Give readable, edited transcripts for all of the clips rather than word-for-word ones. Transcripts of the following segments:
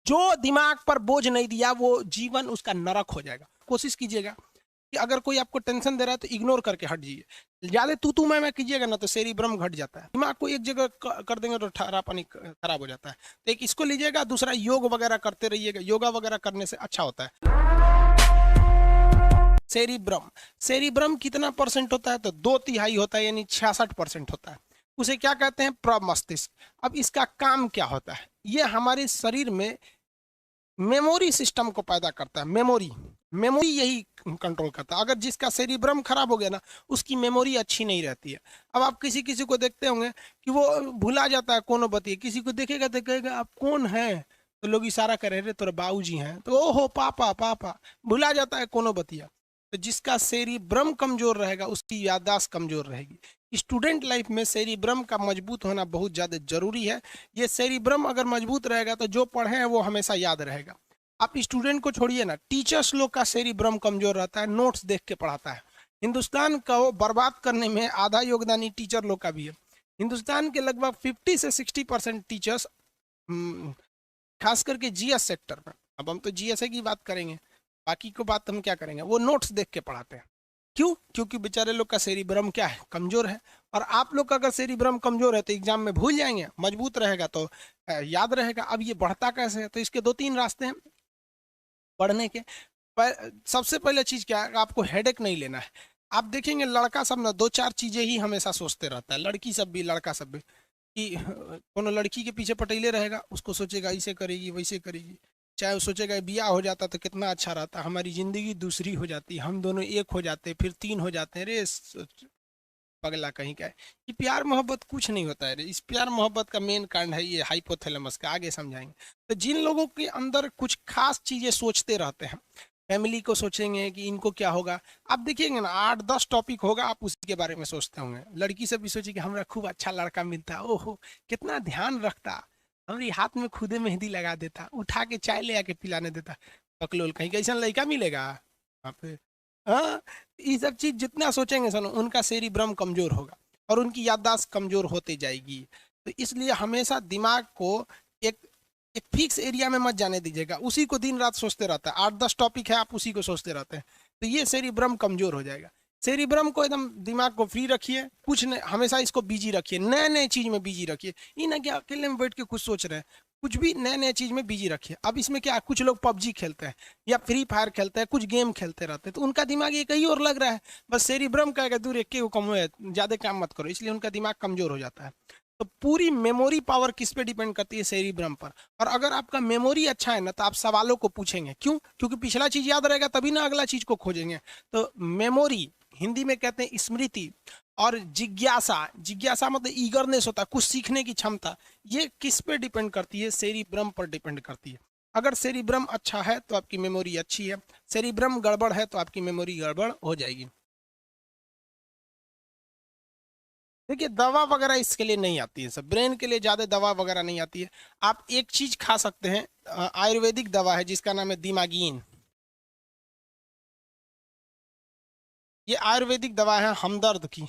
जो दिमाग पर बोझ नहीं दिया वो जीवन उसका नरक हो जाएगा। कोशिश कीजिएगा कि अगर कोई आपको टेंशन दे रहा है तो इग्नोर करके हट जाइए। ज्यादा तू मैं कीजिएगा ना तो सेरिब्रम घट जाता है, दिमाग को एक जगह कर देंगे तो ठहरा पानी खराब हो जाता है। तो एक इसको लीजिएगा, दूसरा योग वगैरह करते रहिएगा, योगा वगैरह करने से अच्छा होता है। सेरिब्रम, सेरिब्रम कितना परसेंट होता है तो 2/3 होता है, यानी 66% होता है। उसे क्या कहते हैं? प्रमस्तिष्क। अब इसका काम क्या होता है? ये हमारे शरीर में मेमोरी सिस्टम को पैदा करता है। मेमोरी मेमोरी यही कंट्रोल करता है। अगर जिसका सेरिब्रम खराब हो गया ना, उसकी मेमोरी अच्छी नहीं रहती है। अब आप किसी किसी को देखते होंगे कि वो भुला जाता है कोनो बतिए, किसी को देखेगा तो कहेगा आप कौन है, तो लोग इशारा करे रे तोरे बाबूजी हैं, तो ओहो पापा पापा, भुला जाता है कोनो बतिया। तो जिसका सेरिब्रम कमजोर रहेगा उसकी याददाश्त कमजोर रहेगी। स्टूडेंट लाइफ में सेरिब्रम का मजबूत होना बहुत ज़्यादा जरूरी है। ये सेरिब्रम अगर मजबूत रहेगा तो जो पढ़े हैं वो हमेशा याद रहेगा। आप स्टूडेंट को छोड़िए ना, टीचर्स लोग का सेरिब्रम कमजोर रहता है, नोट्स देख के पढ़ाता है। हिंदुस्तान को बर्बाद करने में आधा योगदान ही टीचर लोग का भी है। हिंदुस्तान के लगभग 50 से 60% टीचर्स, खास करके जीएस सेक्टर में, अब हम तो जीएसए की बात करेंगे, बाकी को बात हम क्या करेंगे, वो नोट्स देख के पढ़ाते हैं। क्यों? क्योंकि बेचारे लोग का सेरिब्रम क्या है? कमजोर है। और आप लोग का अगर सेरिब्रम कमजोर है तो एग्जाम में भूल जाएंगे, मजबूत रहेगा तो याद रहेगा। अब ये बढ़ता कैसे है? तो इसके 2-3 रास्ते हैं पढ़ने के। सबसे पहले चीज क्या है, आपको हेडेक नहीं लेना है। आप देखेंगे लड़का सब ना 2-4 चीजें ही हमेशा सोचते रहता है, लड़की सब भी लड़का सब भी, कि कोनो लड़की के पीछे पटेले रहेगा, उसको सोचेगा ऐसे करेगी वैसे करेगी। चाहे वो सोचेगा बियाह हो जाता तो कितना अच्छा रहता, हमारी जिंदगी दूसरी हो जाती, हम दोनों एक हो जाते, फिर 3 हो जाते हैं। रे पगला कहीं का है। ये प्यार मोहब्बत कुछ नहीं होता है रे। इस प्यार मोहब्बत का मेन कारण है ये हाइपोथैलेमस का, आगे समझाएंगे। तो जिन लोगों के अंदर कुछ खास चीजें सोचते रहते हैं, फैमिली को सोचेंगे कि इनको क्या होगा, आप देखिएंगे ना 8-10 टॉपिक होगा, आप उसी के बारे में सोचते होंगे। लड़की से भी सोचे कि हमारा खूब अच्छा लड़का मिलता, ओहो कितना ध्यान रखता, हमारी हाथ में खुदे मेहंदी लगा देता, उठा के चाय ले आके पिलाने देता। पकलोल कहीं कैसा लड़का मिलेगा वहाँ पे? हाँ, ये सब चीज जितना सोचेंगे सर उनका सेरिब्रम कमजोर होगा और उनकी याददाश्त कमजोर होती जाएगी। तो इसलिए हमेशा दिमाग को एक एक फिक्स एरिया में मत जाने दीजिएगा, उसी को दिन रात सोचते रहता है। 8-10 टॉपिक है, आप उसी को सोचते रहते हैं, तो ये सेरिब्रम कमजोर हो जाएगा। सेरिब्रम को एकदम दिमाग को फ्री रखिए, कुछ नहीं, हमेशा इसको बिजी रखिए, नए नए चीज में बिजी रखिए। ये ना कि अकेले में बैठ के कुछ सोच रहे हैं, कुछ भी नए नए चीज में बिजी रखिए। अब इसमें क्या, कुछ लोग पबजी खेलते हैं या फ्री फायर खेलते हैं, कुछ गेम खेलते रहते हैं, तो उनका दिमाग एक ही और लग रहा है, बस सेरिब्रम का दूर एक को कम है, ज्यादा काम मत करो, इसलिए उनका दिमाग कमजोर हो जाता है। तो पूरी मेमोरी पावर किस पे डिपेंड करती है? सेरिब्रम पर। और अगर आपका मेमोरी अच्छा है ना तो आप सवालों को पूछेंगे, क्यों? क्योंकि पिछला चीज याद रहेगा तभी ना अगला चीज को खोजेंगे। तो मेमोरी, हिंदी में कहते हैं स्मृति, और जिज्ञासा, जिज्ञासा मतलब ईगरनेस होता है, कुछ सीखने की क्षमता, ये किस पे डिपेंड करती है? सेरिब्रम पर डिपेंड करती है। अगर सेरिब्रम अच्छा है तो आपकी मेमोरी अच्छी है, सेरिब्रम गड़बड़ है तो आपकी मेमोरी गड़बड़ हो जाएगी। देखिए दवा वगैरह इसके लिए नहीं आती है, सब ब्रेन के लिए ज़्यादा दवा वगैरह नहीं आती है। आप एक चीज़ खा सकते हैं, आयुर्वेदिक दवा है जिसका नाम है दिमागीन। ये आयुर्वेदिक दवा है हमदर्द की,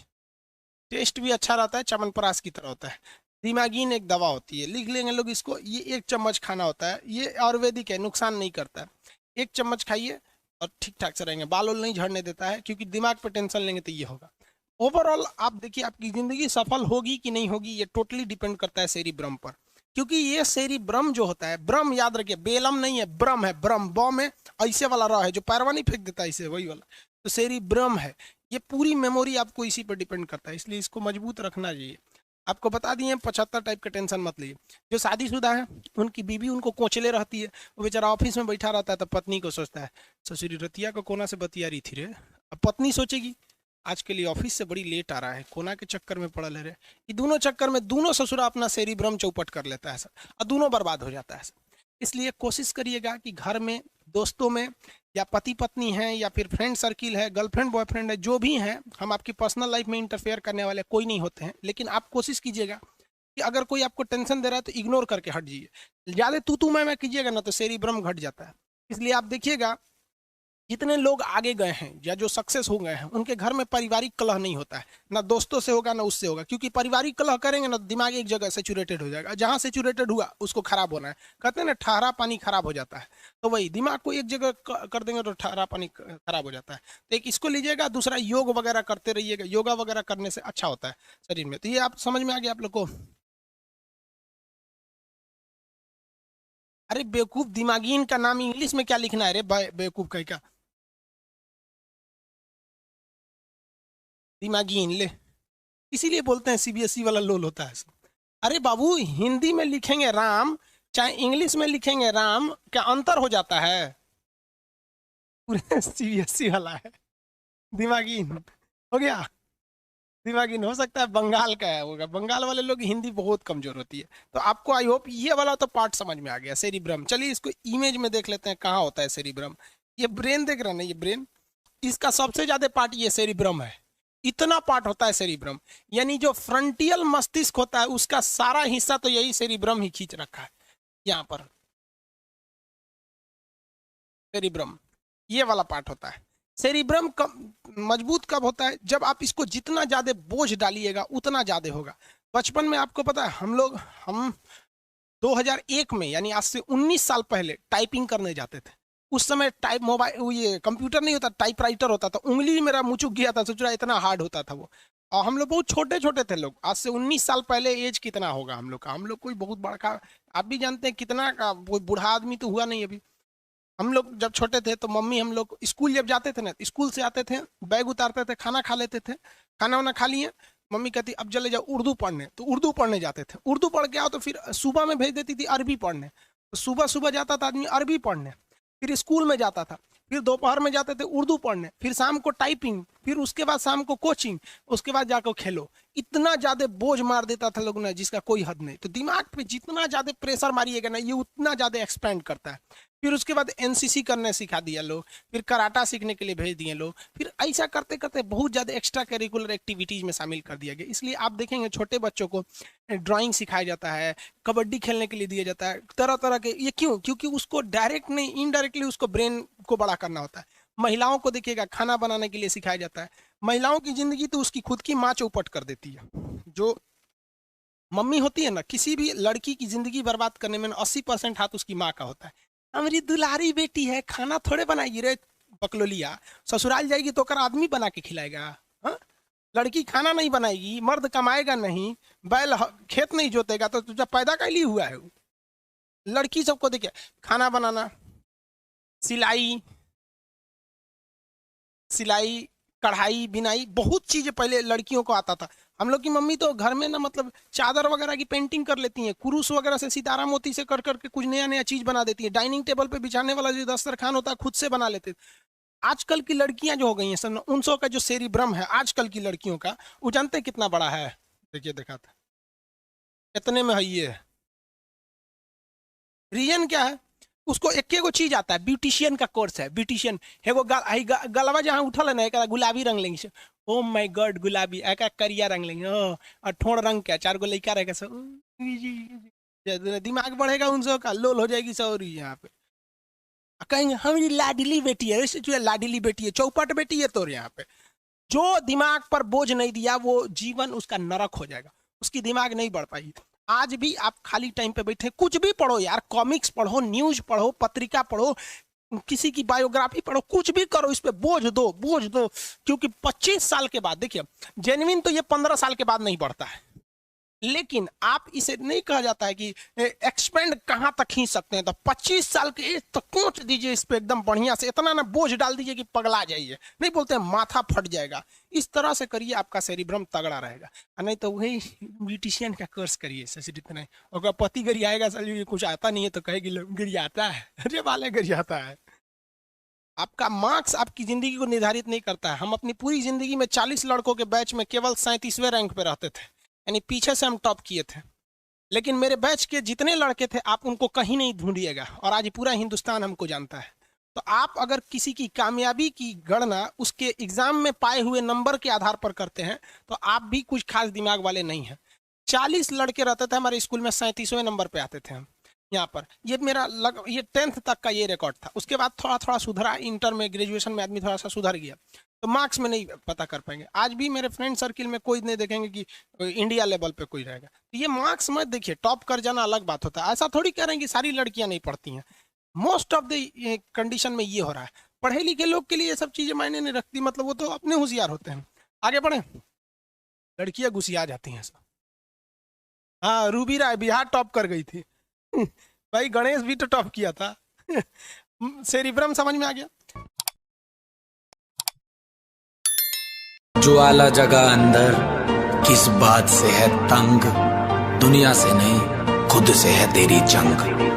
टेस्ट भी अच्छा रहता है, च्यवनप्राश की तरह होता है। दिमागीन एक दवा होती है, लिख लेंगे लोग इसको, ये 1 चम्मच खाना होता है, ये आयुर्वेदिक है, नुकसान नहीं करता है। 1 चम्मच खाइए और ठीक ठाक से रहेंगे, बाल वाल नहीं झड़ने देता है, क्योंकि दिमाग पर टेंशन लेंगे तो ये होगा। ओवरऑल आप देखिए आपकी जिंदगी सफल होगी कि नहीं होगी, ये टोटली डिपेंड करता है सेरिब्रम पर। क्योंकि ये सेरिब्रम जो होता है, ब्रम याद रखिए, बेलम नहीं है, ब्रम है, ब्रम बॉ में ऐसे वाला रहा है जो पैरवा नहीं फेंक देता ऐसे, वही वाला, तो सेरिब्रम है। ये पूरी मेमोरी आपको इसी पर डिपेंड करता है, इसलिए इसको मजबूत रखना चाहिए। आपको बता दिए 75 टाइप का, टेंशन मत लीजिए। जो शादीशुदा है उनकी बीवी उनको कोचले रहती है, वो बेचारा ऑफिस में बैठा रहता है तो पत्नी को सोचता है, ससुरी रतिया को कोना से बतिया रही थी रे। अब पत्नी सोचेगी आज के लिए ऑफिस से बड़ी लेट आ रहा है, कोना के चक्कर में पड़ा ले रहे। ये दोनों चक्कर में दोनों ससुरा अपना सेरिब्रम चौपट कर लेता है सर, और दोनों बर्बाद हो जाता है सर। इसलिए कोशिश करिएगा कि घर में, दोस्तों में, या पति पत्नी हैं या फिर फ्रेंड सर्किल है, गर्लफ्रेंड बॉयफ्रेंड है, जो भी हैं, हम आपकी पर्सनल लाइफ में इंटरफेयर करने वाले कोई नहीं होते हैं, लेकिन आप कोशिश कीजिएगा कि अगर कोई आपको टेंशन दे रहा है तो इग्नोर करके हट जाइए। ज़्यादा तू मैं कीजिएगा ना तो सेरिब्रम घट जाता है। इसलिए आप देखिएगा जितने लोग आगे गए हैं या जो सक्सेस हो गए हैं उनके घर में पारिवारिक कलह नहीं होता है, ना दोस्तों से होगा ना उससे होगा, क्योंकि पारिवारिक कलह करेंगे ना दिमाग एक जगह सेचुरेटेड हो जाएगा, जहां सेचुरेटेड हुआ उसको खराब होना है, कहते हैं ना ठहरा पानी खराब हो जाता है, तो वही दिमाग को एक जगह कर देंगे तो ठहरा पानी खराब हो जाता है। तो एक इसको लीजिएगा, दूसरा योग वगैरह करते रहिएगा, योगा वगैरह करने से अच्छा होता है शरीर में। तो ये आप समझ में आ गया आप लोग को। अरे बेवकूफ, दिमागीन का नाम इंग्लिश में क्या लिखना है रे बेवकूफ कहीं का, दिमागीन ले, इसीलिए बोलते हैं सीबीएसई वाला लोल होता है। अरे बाबू, हिंदी में लिखेंगे राम चाहे इंग्लिश में लिखेंगे राम, क्या अंतर हो जाता है? पूरे सीबीएसई वाला है, दिमागीन हो गया। दिमागीन हो सकता है बंगाल का है, होगा बंगाल वाले लोग हिंदी बहुत कमजोर होती है। तो आपको आई होप ये वाला तो पार्ट समझ में आ गया, सेरिब्रम। चलिए इसको इमेज में देख लेते हैं कहाँ होता है सेरिब्रम। ये ब्रेन देख रहे हैं ना, ये ब्रेन, इसका सबसे ज्यादा पार्ट ये सेरिब्रम है, इतना पार्ट होता है सेरिब्रम, यानी जो फ्रंटियल मस्तिष्क होता है उसका सारा हिस्सा तो यही सेरिब्रम ही खींच रखा है यहाँ पर, सेरिब्रम ये वाला पार्ट होता है। सेरिब्रम मजबूत कब होता है? जब आप इसको जितना ज्यादा बोझ डालिएगा उतना ज्यादा होगा। बचपन में आपको पता है हम 2001 में यानी आज से 19 साल पहले टाइपिंग करने जाते थे। उस समय टाइप मोबाइल ये कंप्यूटर नहीं होता, टाइपराइटर होता था, उंगली मेरा मुचुक गया था, सोच रहा इतना हार्ड होता था वो। और हम लोग बहुत छोटे छोटे थे लोग, आज से 19 साल पहले। एज कितना होगा हम लोग का? हम लोग कोई बहुत बड़का, आप भी जानते हैं कितना का, कोई बूढ़ा आदमी तो हुआ नहीं अभी। हम लोग जब छोटे थे तो मम्मी, हम लोग स्कूल जब जाते थे ना, स्कूल से आते थे, बैग उतारते थे, खाना खा लेते थे, खाना वाना खा लिए, मम्मी कहती अब चले जाओ उर्दू पढ़ने, तो उर्दू पढ़ने जाते थे। उर्दू पढ़ के आओ तो फिर सुबह में भेज देती थी अरबी पढ़ने, तो सुबह सुबह जाता था आदमी अरबी पढ़ने, फिर स्कूल में जाता था, फिर दोपहर में जाते थे उर्दू पढ़ने, फिर शाम को टाइपिंग, फिर उसके बाद शाम को कोचिंग, उसके बाद जाकर खेलो। इतना ज्यादा बोझ मार देता था लोग ना जिसका कोई हद नहीं। तो दिमाग पे जितना ज्यादा प्रेशर मारिएगा ना, ये उतना ज्यादा एक्सपेंड करता है। फिर उसके बाद एनसीसी करने सिखा दिया लोग, फिर कराटा सीखने के लिए भेज दिए लोग, फिर ऐसा करते करते बहुत ज्यादा एक्स्ट्रा करिकुलर एक्टिविटीज में शामिल कर दिया गया। इसलिए आप देखेंगे छोटे बच्चों को ड्राइंग सिखाया जाता है, कबड्डी खेलने के लिए दिया जाता है, तरह तरह के। ये क्यों? क्योंकि उसको डायरेक्ट नहीं, इनडायरेक्टली उसको ब्रेन को बड़ा करना होता है। महिलाओं को देखिएगा खाना बनाने के लिए सिखाया जाता है। महिलाओं की जिंदगी तो उसकी खुद की माँ चौपट कर देती है। जो मम्मी होती है ना, किसी भी लड़की की जिंदगी बर्बाद करने में 80% हाथ उसकी माँ का होता है। हमारी दुलारी बेटी है, खाना थोड़े बनाएगी रे बकलोलिया, ससुराल जाएगी तो कर आदमी बना के खिलाएगा। हाँ, लड़की खाना नहीं बनाएगी, मर्द कमाएगा नहीं, बैल खेत नहीं जोतेगा, तो तुझे पैदा का लिए हुआ है वो। लड़की सबको देखिए, खाना बनाना, सिलाई, सिलाई, कढ़ाई, बिनाई, बहुत चीजें पहले लड़कियों को आता था। हम लोग की मम्मी तो घर में ना मतलब चादर वगैरह की पेंटिंग कर लेती हैं, कुरूस वगैरह से सितारा मोती से कर करके कुछ नया नया चीज बना देती है। डाइनिंग टेबल पे बिछाने वाला जो दस्तरखान होता है खुद से बना लेते। आजकल की लड़कियां जो हो गई हैं सब, उनसो का जो सेरिब्रम है आजकल की लड़कियों का, वो जानते हैं कितना बड़ा है? देखिए देखा था इतने में है ये। रीजन क्या है? उसको एक गो चीज आता है, ब्यूटिशियन का कोर्स है, ब्यूटिशियन है वो। गलवा जहाँ उठल है ना, एक गुलाबी रंग लेंगे, ओ माय गॉड गुलाबी, एक करिया रंग लेंगे, ओ और ठोड़ रंग के 4 गो लड़का रहेगा सब, दिमाग बढ़ेगा उन सब का, लोल हो जाएगी सब। यहाँ पे कहेंगे हमारी लाडली बेटी है, वैसे जो है लाडली बेटी है, चौपट बेटी है। तो यहाँ पे जो दिमाग पर बोझ नहीं दिया वो जीवन उसका नरक हो जाएगा, उसकी दिमाग नहीं बढ़ पाएगी। आज भी आप खाली टाइम पे बैठे कुछ भी पढ़ो यार, कॉमिक्स पढ़ो, न्यूज पढ़ो, पत्रिका पढ़ो, किसी की बायोग्राफी पढ़ो, कुछ भी करो, इस पे बोझ दो, बोझ दो। क्योंकि 25 साल के बाद, देखिए जेन्युइन तो ये 15 साल के बाद नहीं बढ़ता है, लेकिन आप इसे नहीं कहा जाता है कि एक्सपेंड कहां तक खींच सकते हैं, तो 25 साल के एज तक कोच दीजिए इस पे एकदम बढ़िया से, इतना ना बोझ डाल दीजिए कि पगला जाइए, नहीं बोलते हैं माथा फट जाएगा। इस तरह से करिए, आपका सेरिब्रम तगड़ा रहेगा। नहीं तो वही ब्यूटिशियन का कोर्स करिए सर, इतना और पति गरियाएगा, सर कुछ आता नहीं है तो कहेगी गरियाता है, अरे वाले गरियाता है। आपका मार्क्स आपकी जिंदगी को निर्धारित नहीं करता है। हम अपनी पूरी जिंदगी में 40 लड़कों के बैच में केवल 37वें रैंक पे रहते थे, यानी पीछे से हम टॉप किए थे। लेकिन मेरे बैच के जितने लड़के थे आप उनको कहीं नहीं ढूंढिएगा, और आज पूरा हिंदुस्तान हमको जानता है। तो आप अगर किसी की कामयाबी की गणना उसके एग्जाम में पाए हुए नंबर के आधार पर करते हैं तो आप भी कुछ खास दिमाग वाले नहीं हैं। 40 लड़के रहते थे हमारे स्कूल में, 37वें नंबर पे आते थे हम। यहाँ पर ये मेरा ये 10th तक का ये रिकॉर्ड था। उसके बाद थोड़ा थोड़ा सुधरा, इंटर में ग्रेजुएशन में आदमी थोड़ा सा सुधर गया, तो मार्क्स में नहीं पता कर पाएंगे। आज भी मेरे फ्रेंड सर्किल में कोई नहीं देखेंगे कि इंडिया लेवल पे कोई रहेगा। तो ये मार्क्स मत देखिए, टॉप कर जाना अलग बात होता है। ऐसा थोड़ी कह रहे हैं कि सारी लड़कियां नहीं पढ़ती हैं, मोस्ट ऑफ द कंडीशन में ये हो रहा है। पढ़े लिखे लोग के लिए ये सब चीजें मायने नहीं रखती, मतलब वो तो अपने होशियार होते हैं। आगे बढ़े, लड़कियां घुसिया जाती हैं सब। हाँ, रूबी राय बिहार टॉप कर गई थी। भाई गणेश भी तो टॉप किया था। सेरिब्रम समझ में आ गया। जो आला जगह अंदर किस बात से है तंग, दुनिया से नहीं खुद से है तेरी जंग।